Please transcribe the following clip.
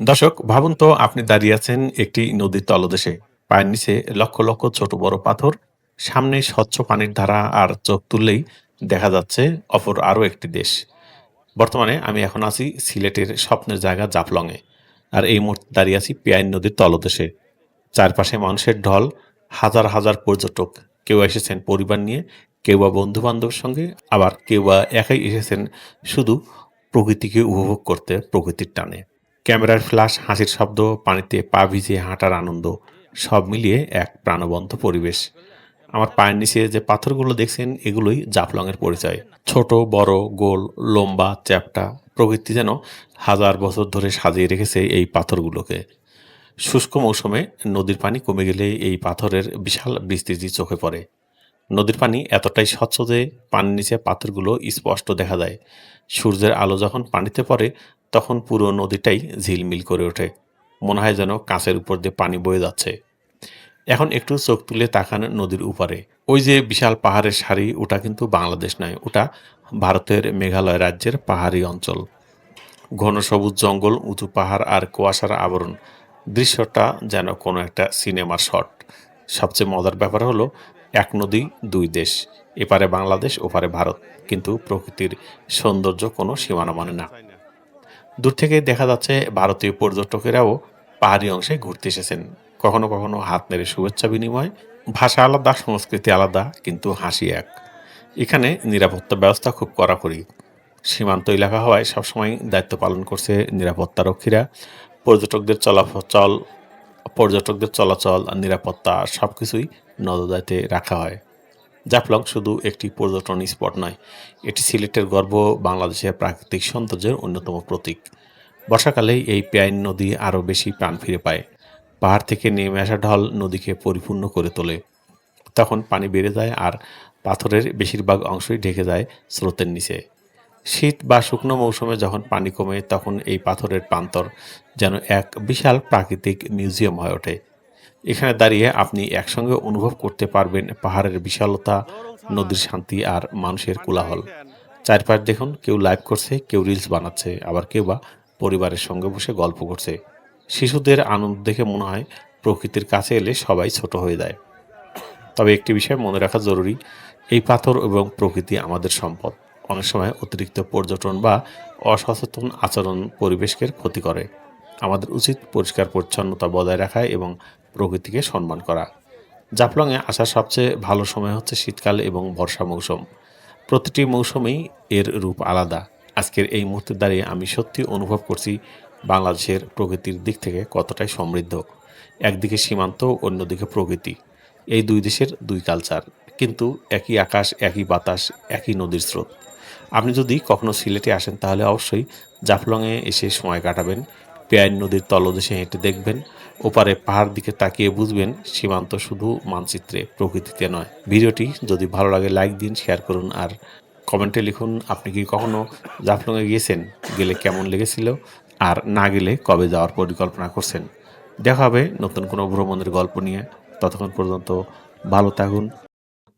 দর্শক ভাবুন তো আপনি দাঁড়িয়ে আছেন একটি নদীর তলদেশে। পায়ের নিচে লক্ষ, লক্ষ ছোট বড় পাথর, সামনে স্বচ্ছ পানির ধারা আর চোখ তুললেই দেখা যাচ্ছে অপর আরো একটি দেশ। বর্তমানে আমি এখন আছি সিলেটের স্বপ্নের জায়গা জাফলংয়ে। আর এই মুহূর্তে দাঁড়িয়ে আছি পেয়াইন নদীর তলদেশে। চারপাশে মানুষের ঢল, হাজার, হাজার পর্যটক। কেউ এসেছেন পরিবার নিয়ে, কেউ বা বন্ধু-বান্ধবের সঙ্গে, আবার কেউ বা একাই এসেছেন শুধু প্রকৃতিকে উপভোগ করতে, প্রকৃতির টানে। ক্যামেরার ফ্ল্যাশ, হাসির শব্দ, পানিতে পা ভিজিয়ে হাঁটার আনন্দ সব মিলিয়ে এক প্রাণবন্ত পরিবেশ। আমার পায়ের নিচে যে পাথরগুলো দেখছেন এগুলোই জাফলংয়ের পরিচয়। ছোট, বড়, গোল, লম্বা, চ্যাপ্টা প্রকৃতি যেন হাজার বছর ধরে সাজিয়ে রেখেছে এই পাথরগুলোকে। শুষ্ক মৌসুমে নদীর পানি কমে গেলে এই পাথরের বিশাল বিস্তৃতি চোখে পড়ে। নদীর পানি এতটাই স্বচ্ছ যে পানির নিচে পাথরগুলো স্পষ্ট দেখা যায়। সূর্যের আলো যখন পানিতে পড়ে তখন পুরো নদীটাই ঝিলমিল করে ওঠে। মনে হয় যেন কাঁচের উপর দিয়ে পানি বয়ে যাচ্ছে। এখন একটু চোখ তুলে তাকান নদীর উপারে। ওই যে বিশাল পাহাড়ের সারি, ওটা কিন্তু বাংলাদেশ নয়, ওটা ভারতের মেঘালয় রাজ্যের পাহাড়ি অঞ্চল। ঘন সবুজ জঙ্গল, উঁচু পাহাড় আর কুয়াশার আবরণ। দৃশ্যটা যেন কোনো একটা সিনেমার শট। সবচেয়ে মজার ব্যাপার হলো এক নদী, দুই দেশ। এপারে বাংলাদেশ, ওপারে ভারত। কিন্তু প্রকৃতির সৌন্দর্য কোনো সীমানা মানে না। দূর থেকে দেখা যাচ্ছে ভারতীয় পর্যটকেরাও পাহাড়ি অংশে ঘুরতে এসেছেন। কখনো, কখনো হাত নেড়ে শুভেচ্ছা বিনিময়। ভাষা আলাদা, সংস্কৃতি আলাদা, কিন্তু হাসি এক। এখানে নিরাপত্তা ব্যবস্থা খুব কড়াকড়ি। সীমান্ত এলাকা হওয়ায় সবসময় দায়িত্ব পালন করছে নিরাপত্তারক্ষীরা। পর্যটকদের চলাচল পর্যটকদের চলাচল আর নিরাপত্তা সবকিছুই নজরদারিতে রাখা হয়। জাফলং শুধু একটি পর্যটন স্পট নয়, এটি সিলেটের গর্ব, বাংলাদেশের প্রাকৃতিক সৌন্দর্যের অন্যতম প্রতীক। বর্ষাকালে এই পেয়াইন নদী আরও বেশি প্রাণ ফিরে পায়। পাহাড় থেকে নেমে আসা ঢল নদীকে পরিপূর্ণ করে তোলে। তখন পানি বেড়ে যায় আর পাথরের বেশিরভাগ অংশই ঢেকে যায় স্রোতের নিচে। শীত বা শুকনো মৌসুমে যখন পানি কমে তখন এই পাথরের প্রান্তর যেন এক বিশাল প্রাকৃতিক মিউজিয়াম হয়ে ওঠে। এখানে দাঁড়িয়ে আপনি একসঙ্গে অনুভব করতে পারবেন পাহাড়ের বিশালতা, নদীর শান্তি আর মানুষের কোলাহল। চারপাশ দেখুন, কেউ লাইভ করছে, কেউ রিলস বানাচ্ছে, আবার কেউ বা পরিবারের সঙ্গে বসে গল্প করছে। শিশুদের আনন্দ দেখে মনে হয় প্রকৃতির কাছে এলে সবাই ছোট হয়ে যায়। তবে একটি বিষয় মনে রাখা জরুরি, এই পাথর এবং প্রকৃতি আমাদের সম্পদ। অনেক সময় অতিরিক্ত পর্যটন বা অসচেতন আচরণ পরিবেশকে ক্ষতি করে। আমাদের উচিত পরিষ্কার পরিচ্ছন্নতা বজায় রাখা এবং প্রকৃতিকে সম্মান করা। জাফলংয়ে আসার সবচেয়ে ভালো সময় হচ্ছে শীতকাল এবং বর্ষা মৌসুম। প্রতিটি মৌসুমেই এর রূপ আলাদা। আজকের এই মুহূর্তে দাঁড়িয়ে আমি সত্যি অনুভব করছি বাংলাদেশের প্রকৃতির দিক থেকে কতটাই সমৃদ্ধ। একদিকে সীমান্ত, অন্যদিকে প্রকৃতি। এই দুই দেশের দুই কালচার, কিন্তু একই আকাশ, একই বাতাস, একই নদীর স্রোত। আপনি যদি কখনো সিলেটে আসেন তাহলে অবশ্যই জাফলংয়ে এসে সময় কাটাবেন। পেয়াইন নদীর তলদেশে হেঁটে দেখবেন, ওপারে পাহাড় দিকে তাকিয়ে বুঝবেন সীমান্ত শুধু মানচিত্রে, প্রকৃতিতে নয়। ভিডিওটি যদি ভালো লাগে লাইক দিন, শেয়ার করুন আর কমেন্টে লিখুন আপনি কি কখনো জাফলংয়ে গিয়েছেন, গেলে কেমন লেগেছিল, আর না গেলে কবে যাওয়ার পরিকল্পনা করছেন। দেখা হবে নতুন কোনো ভ্রমণের গল্প নিয়ে। ততক্ষণ পর্যন্ত ভালো থাকুন,